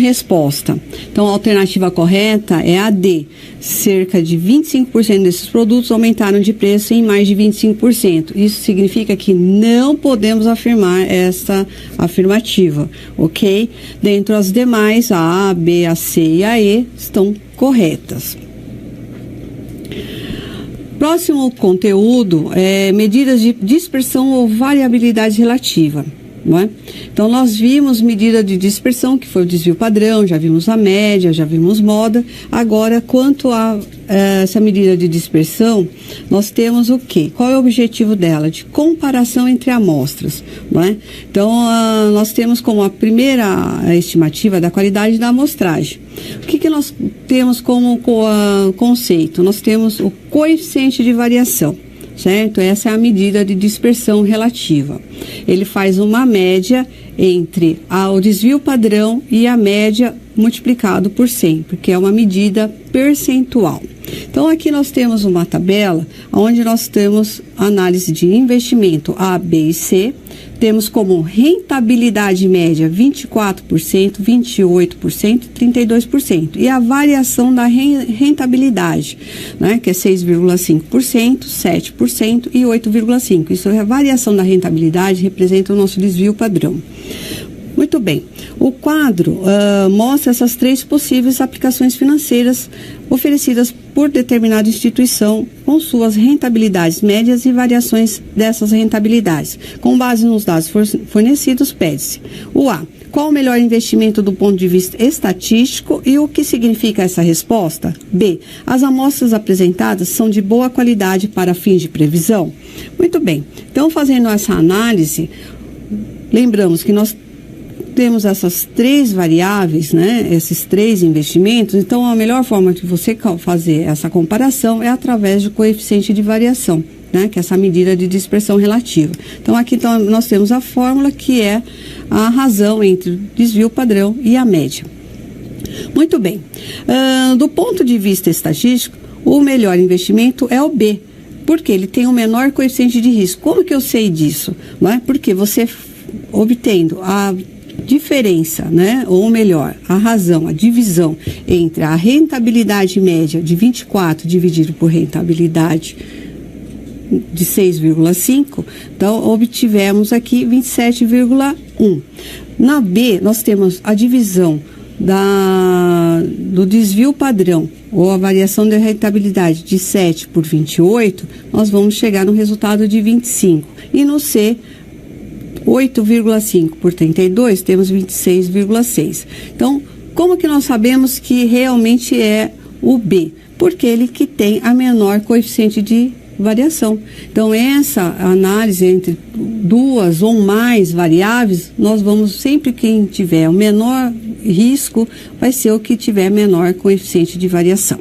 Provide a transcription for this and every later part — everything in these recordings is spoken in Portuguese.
resposta. Então, a alternativa correta é a D. Cerca de 25% desses produtos aumentaram de preço em mais de 25%. Isso significa que não podemos afirmar essa afirmativa, ok? Dentro as demais, a A, B, a C e a E estão corretas. Próximo conteúdo é medidas de dispersão ou variabilidade relativa. Não é? Então, nós vimos medida de dispersão, que foi o desvio padrão, já vimos a média, já vimos moda. Agora, quanto a essa medida de dispersão, nós temos o quê? Qual é o objetivo dela? De comparação entre amostras. Não é? Então, nós temos como a primeira estimativa da qualidade da amostragem. O que nós temos como conceito? Nós temos o coeficiente de variação. Certo? Essa é a medida de dispersão relativa. Ele faz uma média entre o desvio padrão e a média multiplicado por 100, porque é uma medida percentual. Então, aqui nós temos uma tabela onde nós temos análise de investimento A, B e C. Temos como rentabilidade média 24%, 28% e 32%. E a variação da rentabilidade, né, que é 6,5%, 7% e 8,5%. Isso é a variação da rentabilidade, representa o nosso desvio padrão. Muito bem. O quadro mostra essas três possíveis aplicações financeiras oferecidas por determinada instituição com suas rentabilidades médias e variações dessas rentabilidades. Com base nos dados fornecidos, pede-se o A. Qual o melhor investimento do ponto de vista estatístico e o que significa essa resposta? B. As amostras apresentadas são de boa qualidade para fins de previsão? Muito bem. Então, fazendo essa análise, lembramos que nós temos essas três variáveis, né, esses três investimentos. Então, a melhor forma de você fazer essa comparação é através do coeficiente de variação, né, que é essa medida de dispersão relativa. Então, aqui nós temos a fórmula que é a razão entre o desvio padrão e a média. Muito bem. Do ponto de vista estatístico, o melhor investimento é o B, porque ele tem o menor coeficiente de risco. Como que eu sei disso? Não é? Porque você obtendo a diferença, né, ou melhor, a razão, a divisão entre a rentabilidade média de 24 dividido por rentabilidade de 6,5, então obtivemos aqui 27,1. Na B, nós temos a divisão do desvio padrão, ou a variação da rentabilidade de 7 por 28, nós vamos chegar no resultado de 25. E no C, 8,5 por 32, temos 26,6. Então, como que nós sabemos que realmente é o B? Porque ele que tem a menor coeficiente de variação. Então, essa análise entre duas ou mais variáveis, nós vamos, sempre quem tiver o menor risco, vai ser o que tiver menor coeficiente de variação.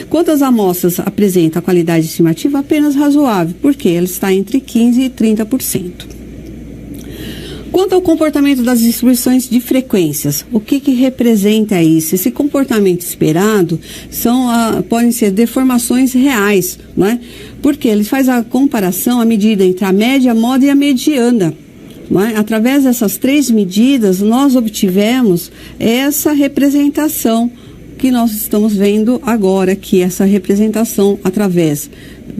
Quanto às amostras apresentam a qualidade estimativa apenas razoável, porque ela está entre 15% e 30%. Quanto ao comportamento das distribuições de frequências, o que representa isso? Esse comportamento esperado podem ser deformações reais, não é? Porque ele faz a comparação, a medida entre a média, a moda e a mediana. Não é? Através dessas três medidas, nós obtivemos essa representação que nós estamos vendo agora, que essa representação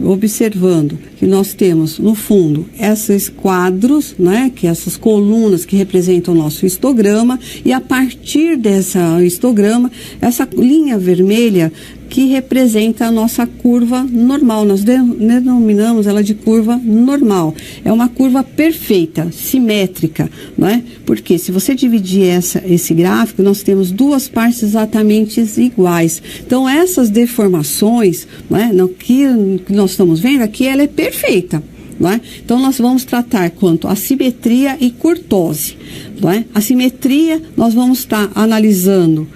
observando que nós temos no fundo esses quadros, né, que essas colunas que representam o nosso histograma, e a partir dessa histograma, essa linha vermelha que representa a nossa curva normal. Nós denominamos ela de curva normal. É uma curva perfeita, simétrica, não é? Porque se você dividir esse gráfico, nós temos duas partes exatamente iguais. Então, essas deformações, não é? Que nós estamos vendo aqui, ela é perfeita. Não é? Então, nós vamos tratar quanto a simetria e curtose. Não é? A simetria, nós vamos estar analisando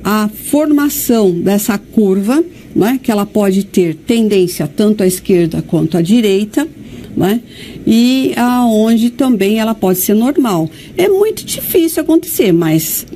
a formação dessa curva, não é? Que ela pode ter tendência tanto à esquerda quanto à direita, não é? E aonde também ela pode ser normal. É muito difícil acontecer, mas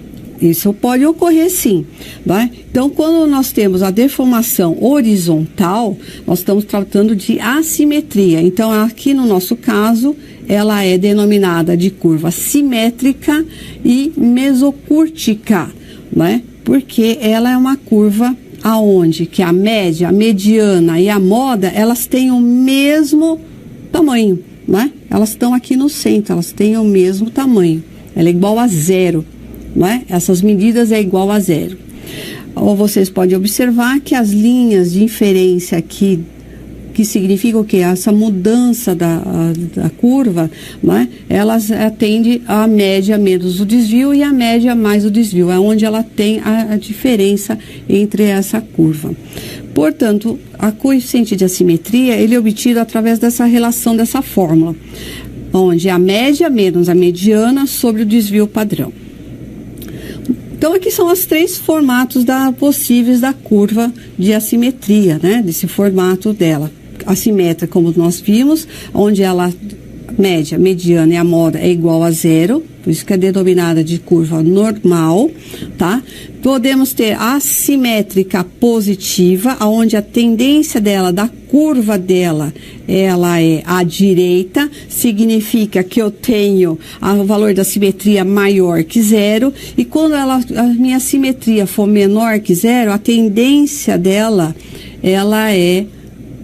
isso pode ocorrer sim, não é? Então, quando nós temos a deformação horizontal, nós estamos tratando de assimetria. Então, aqui no nosso caso, ela é denominada de curva simétrica e mesocúrtica. né? Porque ela é uma curva aonde que a média, a mediana e a moda, elas têm o mesmo tamanho, né? Elas estão aqui no centro, elas têm o mesmo tamanho. Ela é igual a zero, né? Essas medidas é igual a zero. Ou vocês podem observar que as linhas de inferência aqui, que significa o quê? Essa mudança da curva, né? Elas atendem a média menos o desvio e a média mais o desvio. É onde ela tem a diferença entre essa curva. Portanto, a coeficiente de assimetria, ele é obtido através dessa relação, dessa fórmula, onde a média menos a mediana sobre o desvio padrão. Então, aqui são os 3 formatos possíveis da curva de assimetria, né? Desse formato dela. Assimétrica, como nós vimos, onde ela, média, mediana e a moda é igual a zero, por isso que é denominada de curva normal, tá? Podemos ter assimétrica positiva, onde a tendência dela, da curva dela, ela é à direita, significa que eu tenho o valor da simetria maior que zero, e quando a minha simetria for menor que zero, a tendência dela, ela é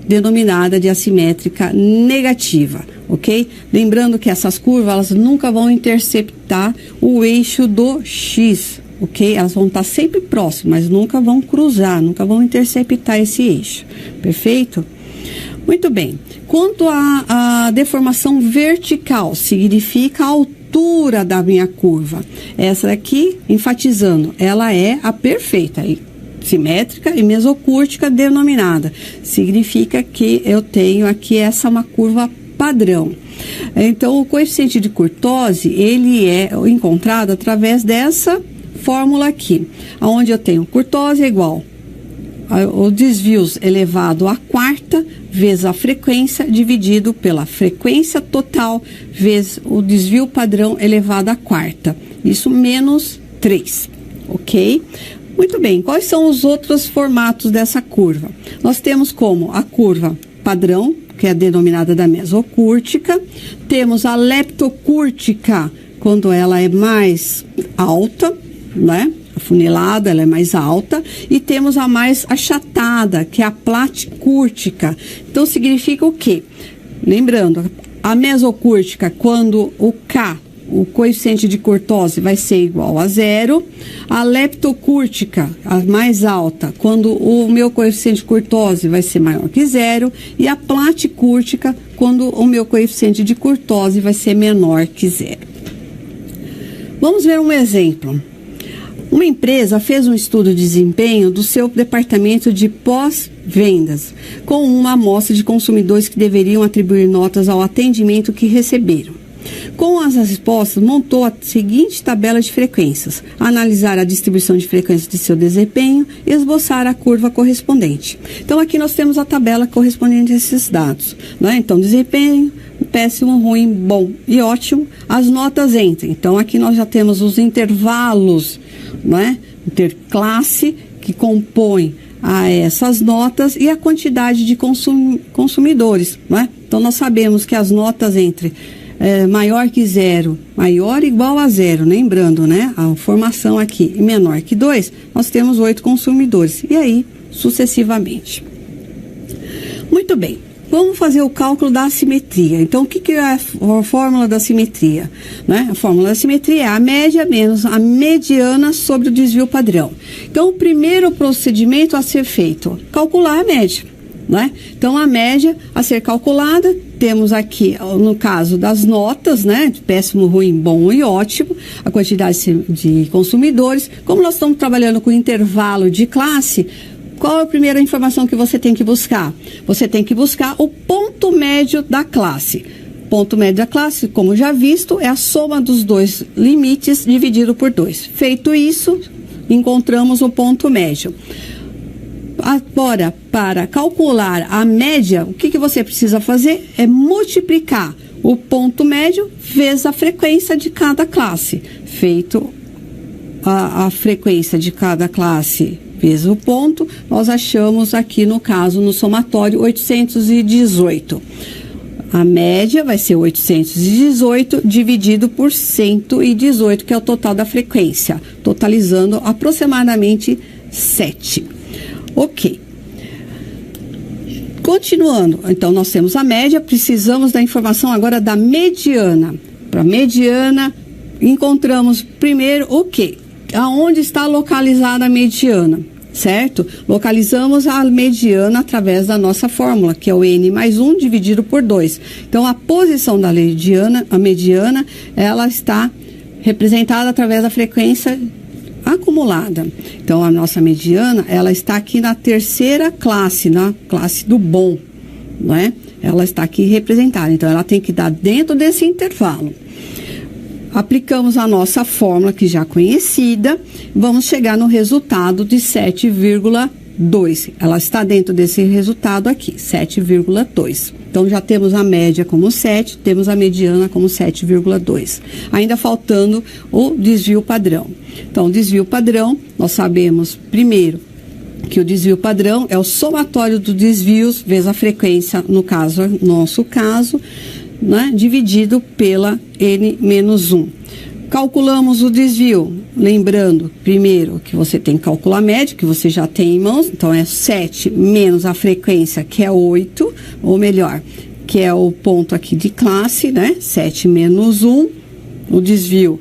denominada de assimétrica negativa, ok? Lembrando que essas curvas, elas nunca vão interceptar o eixo do X, ok? Elas vão estar sempre próximas, mas nunca vão cruzar, nunca vão interceptar esse eixo, perfeito? Muito bem. Quanto à deformação vertical, significa a altura da minha curva. Essa daqui, enfatizando, ela é a perfeita, simétrica e mesocúrtica denominada. Significa que eu tenho aqui uma curva padrão. Então, o coeficiente de curtose, ele é encontrado através dessa fórmula aqui, onde eu tenho curtose é igual o desvios elevado à quarta vezes a frequência dividido pela frequência total vezes o desvio padrão elevado à quarta. Isso menos 3, ok? Muito bem, quais são os outros formatos dessa curva? Nós temos como a curva padrão, que é denominada da mesocúrtica, temos a leptocúrtica, quando ela é mais alta, né? Afunilada, ela é mais alta, e temos a mais achatada, que é a platicúrtica. Então, significa o quê? Lembrando, a mesocúrtica, quando o K, o coeficiente de curtose, vai ser igual a zero. A leptocúrtica, a mais alta, quando o meu coeficiente de curtose vai ser maior que zero. E a platicúrtica, quando o meu coeficiente de curtose vai ser menor que zero. Vamos ver um exemplo. Uma empresa fez um estudo de desempenho do seu departamento de pós-vendas, com uma amostra de consumidores que deveriam atribuir notas ao atendimento que receberam. Com as respostas, montou a seguinte tabela de frequências: analisar a distribuição de frequências de seu desempenho e esboçar a curva correspondente. Então, aqui nós temos a tabela correspondente a esses dados, né? Então, desempenho, péssimo, ruim, bom e ótimo, as notas entre. Então, aqui nós já temos os intervalos, né? Interclasse, que compõem essas notas, e a quantidade de consumidores, né? Então, nós sabemos que as notas entre maior que zero, maior igual a zero, lembrando, né? A formação aqui, menor que 2, nós temos 8 consumidores, e aí, sucessivamente. Muito bem. Vamos fazer o cálculo da assimetria. Então, o que é a fórmula da assimetria? Né? A fórmula da assimetria é a média menos a mediana sobre o desvio padrão. Então, o primeiro procedimento a ser feito, calcular a média. Né? Então, a média a ser calculada, temos aqui, no caso das notas, né? De péssimo, ruim, bom e ótimo, a quantidade de consumidores. Como nós estamos trabalhando com intervalo de classe, qual é a primeira informação que você tem que buscar? Você tem que buscar o ponto médio da classe. Ponto médio da classe, como já visto, é a soma dos dois limites dividido por 2. Feito isso, encontramos o ponto médio. Agora, para calcular a média, o que você precisa fazer é multiplicar o ponto médio vezes a frequência de cada classe. Feito a frequência de cada classe vezes o ponto, nós achamos aqui no caso, no somatório, 818. A média vai ser 818 dividido por 118, que é o total da frequência, totalizando aproximadamente 7. Ok. Continuando, então nós temos a média, precisamos da informação agora da mediana. Para mediana, encontramos primeiro o quê? Aonde está localizada a mediana, certo? Localizamos a mediana através da nossa fórmula, que é o N mais 1 dividido por 2. Então, a posição da mediana, ela está representada através da frequência acumulada. Então, a nossa mediana, ela está aqui na terceira classe, na classe do bom, não é? Ela está aqui representada, então ela tem que dar dentro desse intervalo. Aplicamos a nossa fórmula, que já conhecida, vamos chegar no resultado de 7,2. Ela está dentro desse resultado aqui, 7,2. Então, já temos a média como 7, temos a mediana como 7,2. Ainda faltando o desvio padrão. Então, o desvio padrão, nós sabemos, primeiro, que o desvio padrão é o somatório dos desvios vezes a frequência, no nosso caso, né, dividido pela N-1. Calculamos o desvio, lembrando, primeiro, que você tem que calcular a média, que você já tem em mãos, então é 7 menos a frequência, que é 8, ou melhor, que é o ponto aqui de classe, né, 7 menos 1, o desvio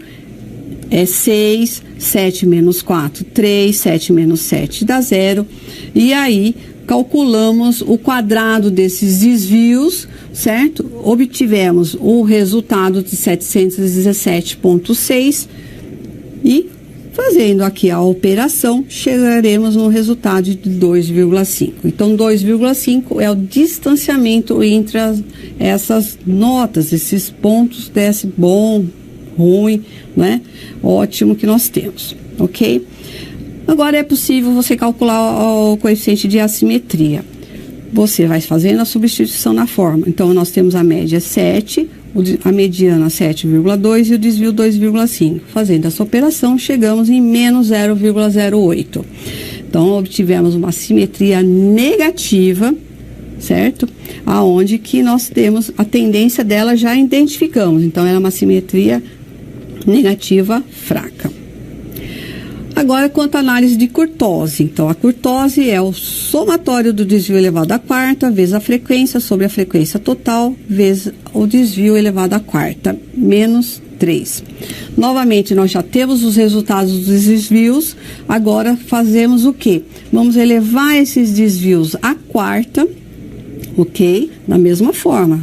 é 6, 7 menos 4, 3, 7 menos 7 dá 0, e aí calculamos o quadrado desses desvios, certo? Obtivemos o resultado de 717,6 e, fazendo aqui a operação, chegaremos no resultado de 2,5. Então, 2,5 é o distanciamento entre essas notas, esses pontos desse bom, ruim, né? Ótimo que nós temos, ok? Agora é possível você calcular o coeficiente de assimetria. Você vai fazendo a substituição na forma. Então, nós temos a média 7, a mediana 7,2 e o desvio 2,5. Fazendo essa operação, chegamos em menos 0,08. Então, obtivemos uma assimetria negativa, certo? Aonde que nós temos a tendência dela, já identificamos. Então, ela é uma assimetria negativa fraca. Agora, quanto à análise de curtose. Então, a curtose é o somatório do desvio elevado à quarta vezes a frequência sobre a frequência total vezes o desvio elevado à quarta, menos 3. Novamente, nós já temos os resultados dos desvios. Agora, fazemos o quê? Vamos elevar esses desvios à quarta, ok? Da mesma forma,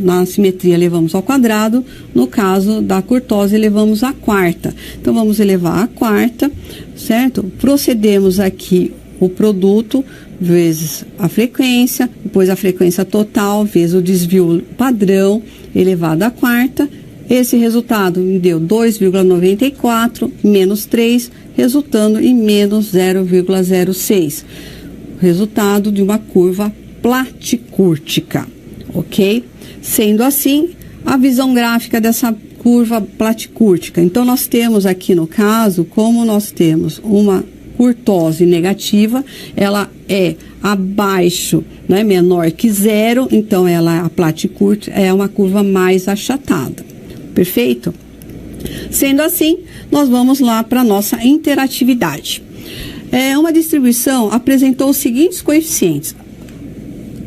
na simetria levamos ao quadrado, no caso da curtose elevamos à quarta. Então, vamos elevar à quarta, certo? Procedemos aqui o produto vezes a frequência, depois a frequência total vezes o desvio padrão elevado à quarta. Esse resultado me deu 2,94 menos 3, resultando em menos 0,06. Resultado de uma curva platicúrtica, ok? Sendo assim, a visão gráfica dessa curva platicúrtica. Então, nós temos aqui no caso, como nós temos uma curtose negativa, ela é abaixo, né, menor que 0, então a platicúrtica é uma curva mais achatada. Perfeito? Sendo assim, nós vamos lá para a nossa interatividade. Uma distribuição apresentou os seguintes coeficientes: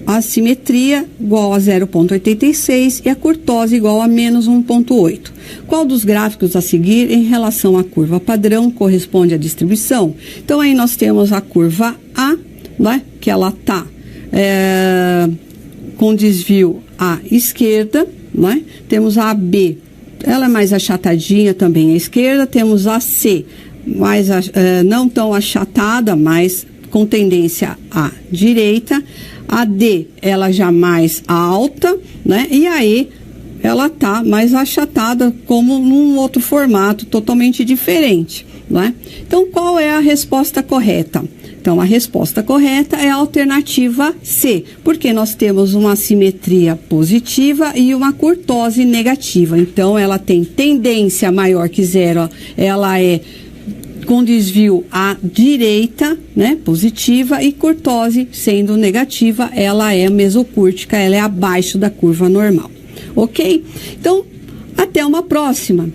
a simetria igual a 0,86 e a curtose igual a menos 1,8. Qual dos gráficos a seguir em relação à curva padrão corresponde à distribuição? Então, aí nós temos a curva A, né, que ela está com desvio à esquerda, né? Temos a B, ela é mais achatadinha também à esquerda. Temos a C, não tão achatada, mas com tendência à direita. A D, ela já mais alta, né? E a E, ela tá mais achatada, como num outro formato totalmente diferente, né? Então, qual é a resposta correta? Então, a resposta correta é a alternativa C, porque nós temos uma simetria positiva e uma curtose negativa. Então, ela tem tendência maior que 0, ela é com desvio à direita, né, positiva, e cortose sendo negativa, ela é mesocúrtica, ela é abaixo da curva normal. Ok? Então, até uma próxima.